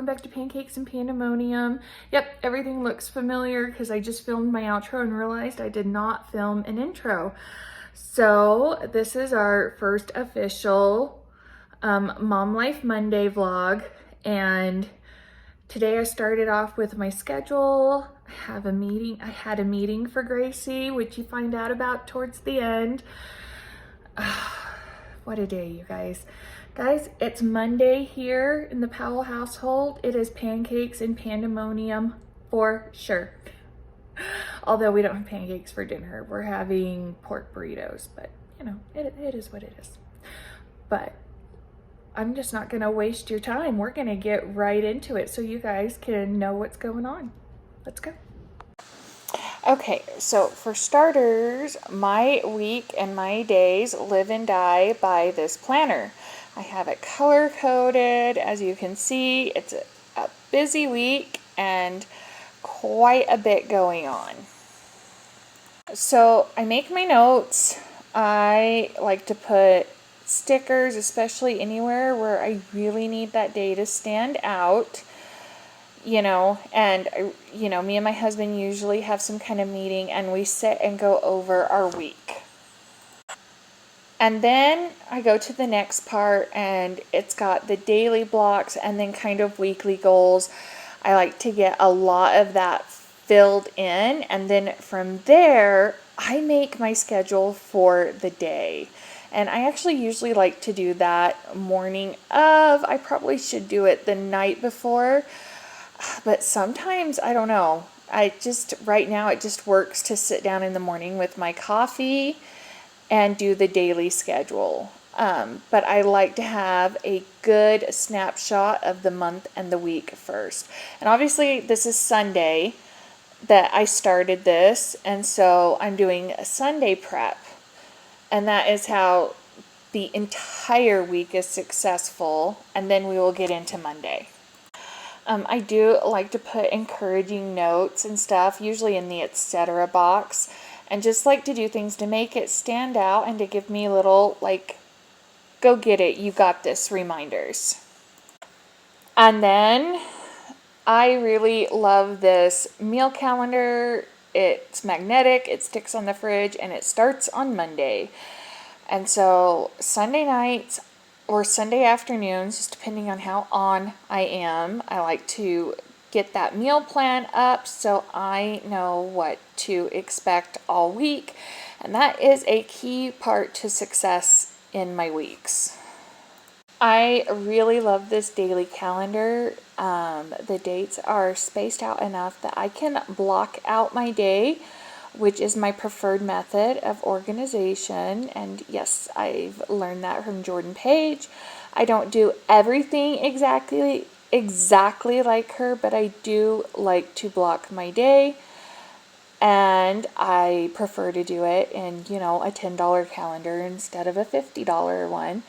back to Pancakes and Pandemonium. Yep, everything looks familiar because I just filmed my outro and realized I did not film an intro. So this is our first official Mom Life Monday vlog, and today I started off with my schedule. I had a meeting for Gracie, which you find out about towards the end. What a day, you guys. Guys, it's Monday here in the Powell household. It is Pancakes and Pandemonium for sure. Although we don't have pancakes for dinner. We're having pork burritos, but you know, it is what it is. But I'm just not gonna waste your time. We're gonna get right into it so you guys can know what's going on. Let's go. Okay, so for starters, my week and my days live and die by this planner. I have it color coded. As you can see, it's a busy week and quite a bit going on. So I make my notes. I like to put stickers, especially anywhere where I really need that day to stand out. You know, and you know, me and my husband usually have some kind of meeting and we sit and go over our week. And then I go to the next part and it's got the daily blocks and then kind of weekly goals. I like to get a lot of that filled in, and then from there I make my schedule for the day. And I actually usually like to do that morning of. I probably should do it the night before. But sometimes, I don't know, right now it just works to sit down in the morning with my coffee and do the daily schedule. But I like to have a good snapshot of the month and the week first. And obviously this is Sunday that I started this, and so I'm doing a Sunday prep. And that is how the entire week is successful, and then we will get into Monday. I do like to put encouraging notes and stuff, usually in the etc. box, and just like to do things to make it stand out and to give me little, like, go get it, you got this reminders. And then I really love this meal calendar. It's magnetic, it sticks on the fridge, and it starts on Monday. And so Sunday nights or Sunday afternoons, just depending on how on I am, I like to get that meal plan up so I know what to expect all week. And that is a key part to success in my weeks. I really love this daily calendar. The dates are spaced out enough that I can block out my day, which is my preferred method of organization. And yes, I've learned that from Jordan Page. I don't do everything exactly like her, but I do like to block my day. And I prefer to do it in, you know, a $10 calendar instead of a $50 one.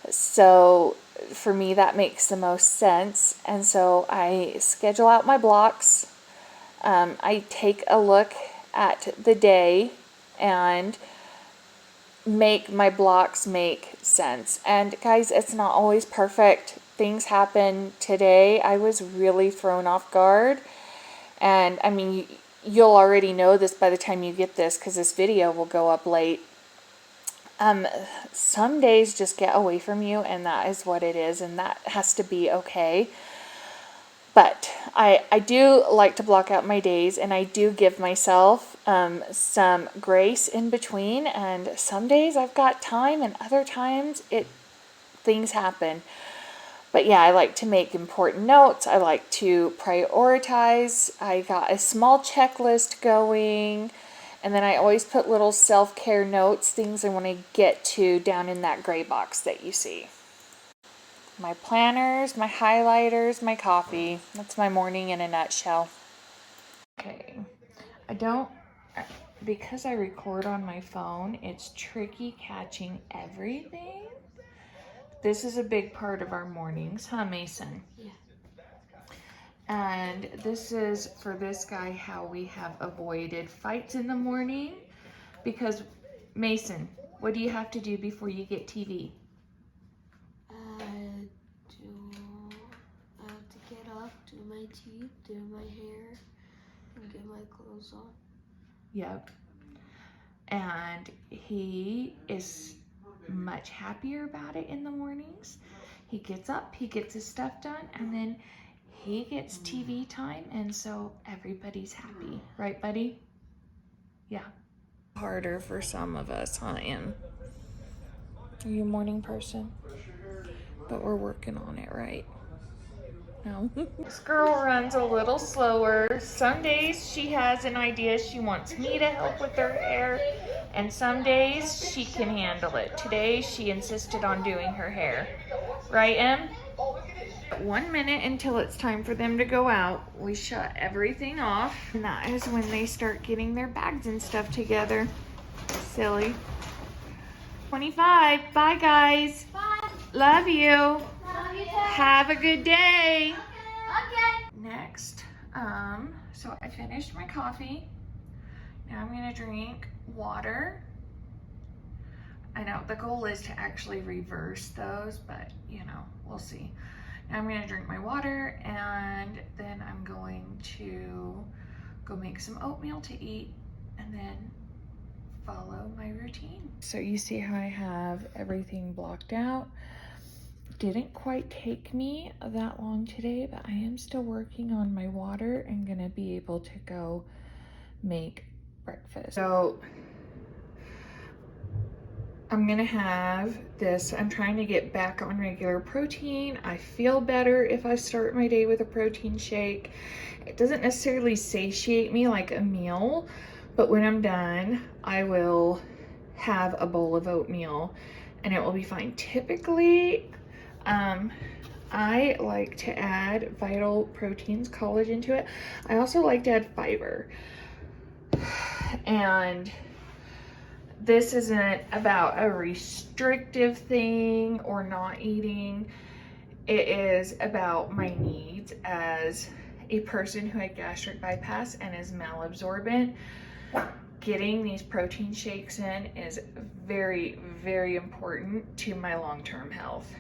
So for me, that makes the most sense. And so I schedule out my blocks. I take a look at the day and make my blocks make sense. And guys, it's not always perfect. Things happen today. I was really thrown off guard. And I mean, you'll already know this by the time you get this because this video will go up late. Some days just get away from you, and that is what it is, and that has to be okay. But I do like to block out my days, and I do give myself some grace in between. And some days I've got time, and other times things happen. But yeah, I like to make important notes. I like to prioritize. I got a small checklist going. And then I always put little self-care notes, things I want to get to down in that gray box that you see. My planners, my highlighters, my coffee. That's my morning in a nutshell. Okay, because I record on my phone, it's tricky catching everything. This is a big part of our mornings, huh, Mason? Yeah. And this is, for this guy, how we have avoided fights in the morning. Because, Mason, what do you have to do before you get TV? I have to get teeth, do my hair, and get my clothes on. Yep. And he is much happier about it in the mornings. He gets up, he gets his stuff done, and then he gets TV time, and so everybody's happy. Right, buddy? Yeah. Harder for some of us, huh, Em? Are you a morning person? But we're working on it, right? No. This girl runs a little slower. Some days she has an idea she wants me to help with her hair, and some days she can handle it. Today she insisted on doing her hair. Right, Em? 1 minute until it's time for them to go out. We shut everything off, and that is when they start getting their bags and stuff together. Silly. 25. Bye, guys. Bye. Love you. Love you too. Have a good day. Okay. Next, so I finished my coffee. Now I'm gonna drink water. I know the goal is to actually reverse those, but you know, we'll see. Now I'm gonna drink my water, and then I'm going to go make some oatmeal to eat, and then follow my routine. So you see how I have everything blocked out. Didn't quite take me that long today, but I am still working on my water and gonna be able to go make breakfast. So I'm gonna have this. I'm trying to get back on regular protein. I feel better if I start my day with a protein shake. It doesn't necessarily satiate me like a meal, but when I'm done, I will have a bowl of oatmeal and it will be fine. Typically, I like to add Vital Proteins collagen to it. I also like to add fiber. And this isn't about a restrictive thing or not eating. It is about my needs as a person who had gastric bypass and is malabsorbent. Getting these protein shakes in is very, very important to my long-term health.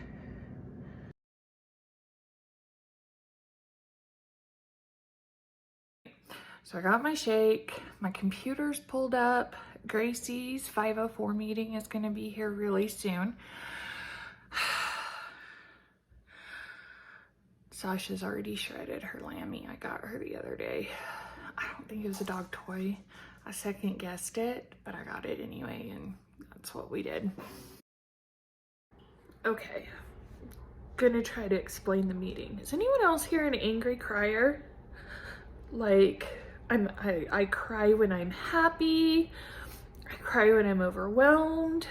So I got my shake, my computer's pulled up. Gracie's 504 meeting is gonna be here really soon. Sasha's already shredded her Lammy. I got her the other day. I don't think it was a dog toy. I second guessed it, but I got it anyway, and that's what we did. Okay, gonna try to explain the meeting. Is anyone else here an angry crier? Like, I cry when I'm happy. I cry when I'm overwhelmed.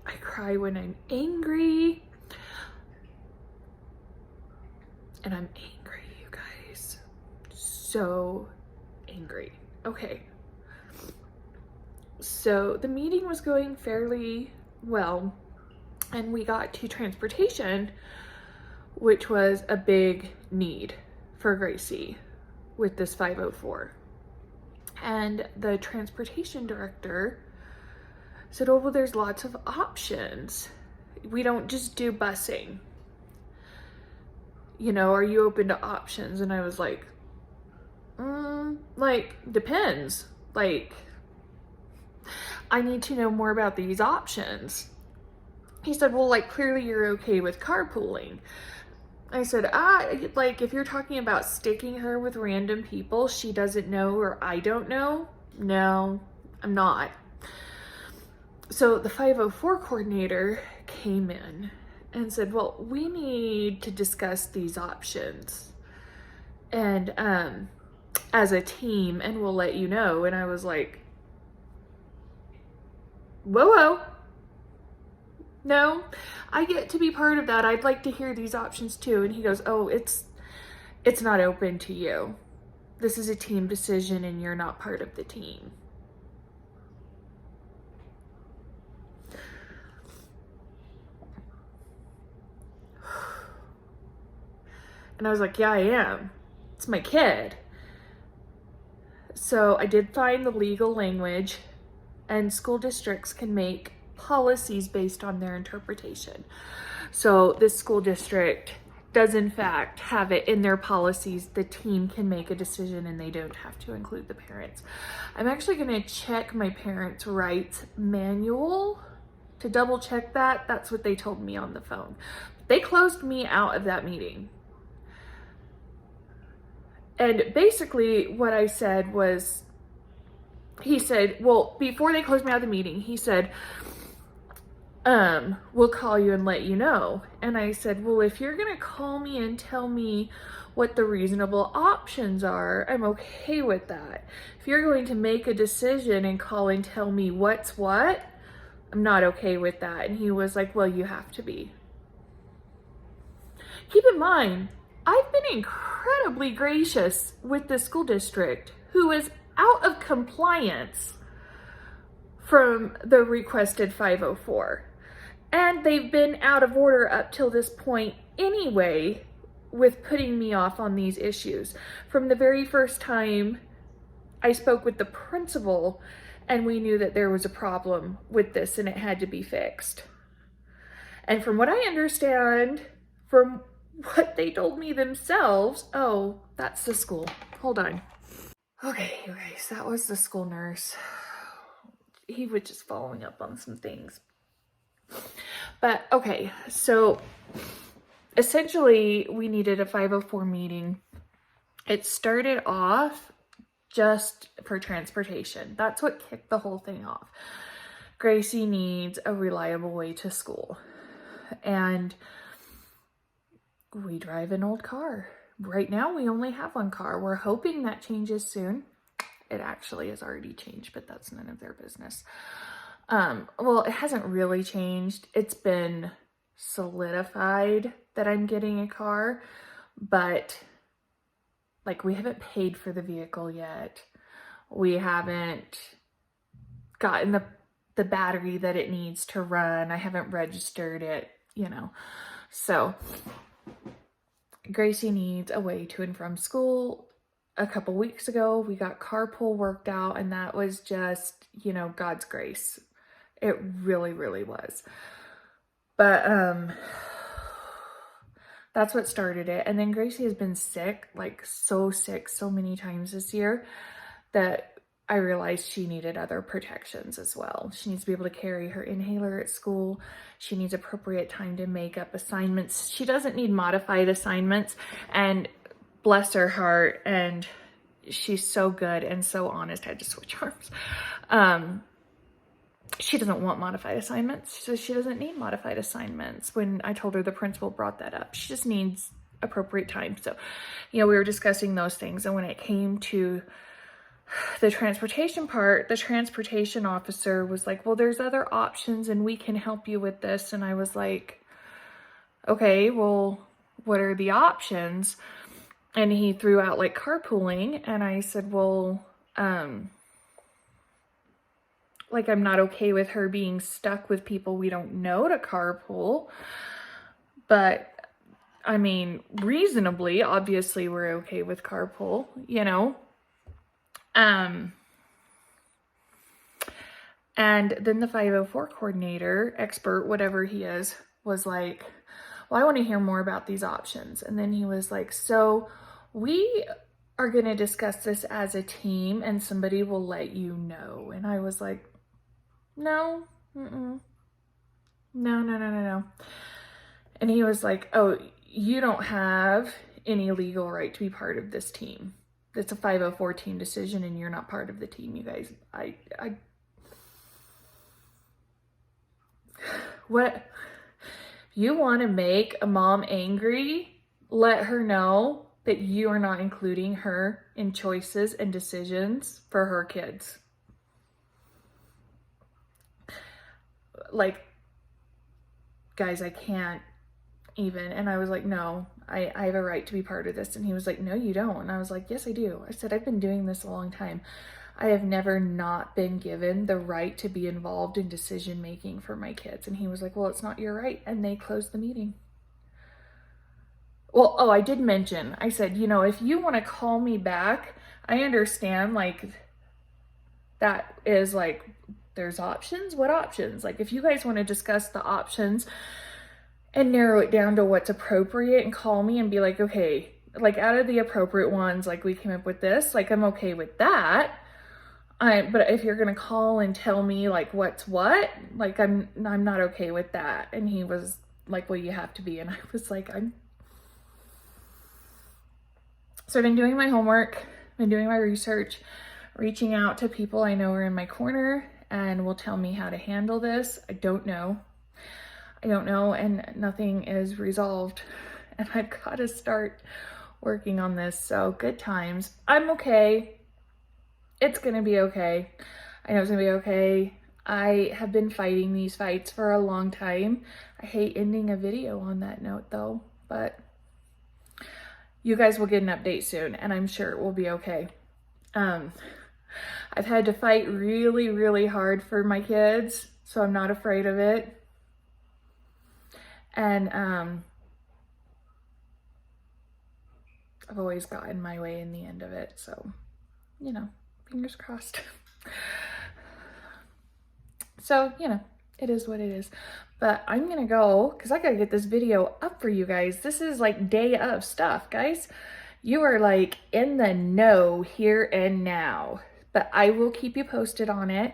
I cry when I'm angry. And I'm angry, you guys. So angry. Okay. So the meeting was going fairly well, and we got to transportation, which was a big need for Gracie with this 504. And the transportation director said, oh, well, there's lots of options. We don't just do busing. You know, are you open to options? And I was like, depends. Like, I need to know more about these options. He said, well, like, clearly you're okay with carpooling. I said, like, if you're talking about sticking her with random people she doesn't know or I don't know, no, I'm not. So the 504 coordinator came in and said, well, we need to discuss these options and as a team, and we'll let you know. And I was like, whoa. No, I get to be part of that. I'd like to hear these options too. And he goes, oh, it's not open to you. This is a team decision and you're not part of the team. And I was like, yeah, I am. It's my kid. So I did find the legal language, and school districts can make policies based on their interpretation. So this school district does in fact have it in their policies. The team can make a decision and they don't have to include the parents. I'm actually going to check my parents' rights manual to double check that. That's what they told me on the phone. They closed me out of that meeting. And basically what I said was, he said, well, before they closed me out of the meeting, he said, we'll call you and let you know. And I said, well, if you're going to call me and tell me what the reasonable options are, I'm okay with that. If you're going to make a decision and call and tell me what's what, I'm not okay with that. And he was like, well, you have to be. Keep in mind, I've been incredibly gracious with the school district, who is out of compliance from the requested 504. And they've been out of order up till this point anyway with putting me off on these issues. From the very first time I spoke with the principal and we knew that there was a problem with this and it had to be fixed. And from what I understand, from what they told me themselves, oh, that's the school. Hold on. Okay, you guys, that was the school nurse. He was just following up on some things. But okay, so essentially we needed a 504 meeting. It started off just for transportation. That's what kicked the whole thing off. Gracie needs a reliable way to school. And we drive an old car. Right now we only have one car. We're hoping that changes soon. It actually has already changed, but that's none of their business. Well, it hasn't really changed. It's been solidified that I'm getting a car, but like we haven't paid for the vehicle yet. We haven't gotten the battery that it needs to run. I haven't registered it, you know. So Gracie needs a way to and from school. A couple weeks ago, we got carpool worked out, and that was just, you know, God's grace. It really, really was. But that's what started it. And then Gracie has been sick, like so sick so many times this year that I realized she needed other protections as well. She needs to be able to carry her inhaler at school. She needs appropriate time to make up assignments. She doesn't need modified assignments, and bless her heart, and she's so good and so honest. I had to switch arms. She doesn't want modified assignments, so she doesn't need modified assignments. When I told her, the principal brought that up. She just needs appropriate time. So, you know, we were discussing those things, and when it came to the transportation part, the transportation officer was like, well, there's other options and we can help you with this. And I was like, okay, well, what are the options? And he threw out like carpooling, and I said, well, like, I'm not okay with her being stuck with people we don't know to carpool. But I mean, reasonably, obviously we're okay with carpool, you know? And then the 504 coordinator, expert, whatever he is, was like, well, I want to hear more about these options. And then he was like, so we are going to discuss this as a team and somebody will let you know. And I was like, no, no. And he was like, oh, you don't have any legal right to be part of this team. It's a 504 team decision and you're not part of the team, you guys. What? You want to make a mom angry? Let her know that you are not including her in choices and decisions for her kids. Like, guys, I can't even. And I was like, no, I have a right to be part of this. And he was like, no, you don't. And I was like, yes, I do. I said, I've been doing this a long time. I have never not been given the right to be involved in decision making for my kids. And he was like, well, it's not your right. And they closed the meeting. Well, oh, I did mention, I said, you know, if you want to call me back, I understand, like, that is like, there's options. What options? Like, if you guys want to discuss the options and narrow it down to what's appropriate and call me and be like, okay, like out of the appropriate ones, like we came up with this, like I'm okay with that. But if you're gonna call and tell me like what's what, like I'm not okay with that. And he was like, well, you have to be. And I was like, so I've been doing my homework, been doing my research, reaching out to people I know are in my corner and will tell me how to handle this. I don't know, and nothing is resolved. And I've got to start working on this. So good times. I'm okay. It's gonna be okay. I know it's gonna be okay. I have been fighting these fights for a long time. I hate ending a video on that note though, but you guys will get an update soon and I'm sure it will be okay. I've had to fight really, really hard for my kids, so I'm not afraid of it. And I've always gotten my way in the end of it, so, you know, fingers crossed. So, you know, it is what it is. But I'm gonna go, because I gotta get this video up for you guys. This is like day of stuff, guys. You are like in the know here and now. But I will keep you posted on it.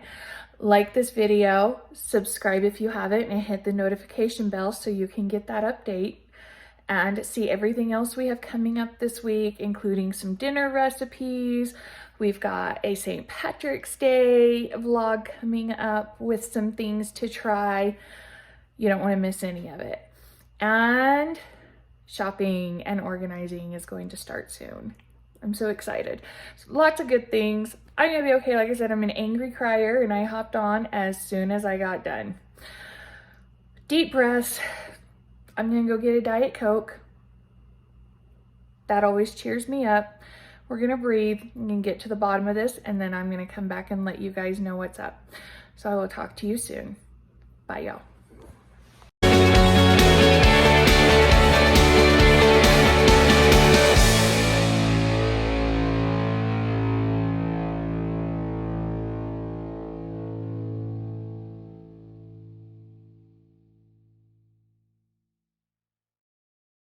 Like this video, subscribe if you haven't, and hit the notification bell so you can get that update and see everything else we have coming up this week, including some dinner recipes. We've got a St. Patrick's Day vlog coming up with some things to try. You don't want to miss any of it. And shopping and organizing is going to start soon. I'm so excited. So lots of good things. I'm gonna be okay. Like I said, I'm an angry crier and I hopped on as soon as I got done. Deep breaths. I'm gonna go get a Diet Coke. That always cheers me up. We're gonna breathe and get to the bottom of this, and then I'm gonna come back and let you guys know what's up. So I will talk to you soon. Bye, y'all.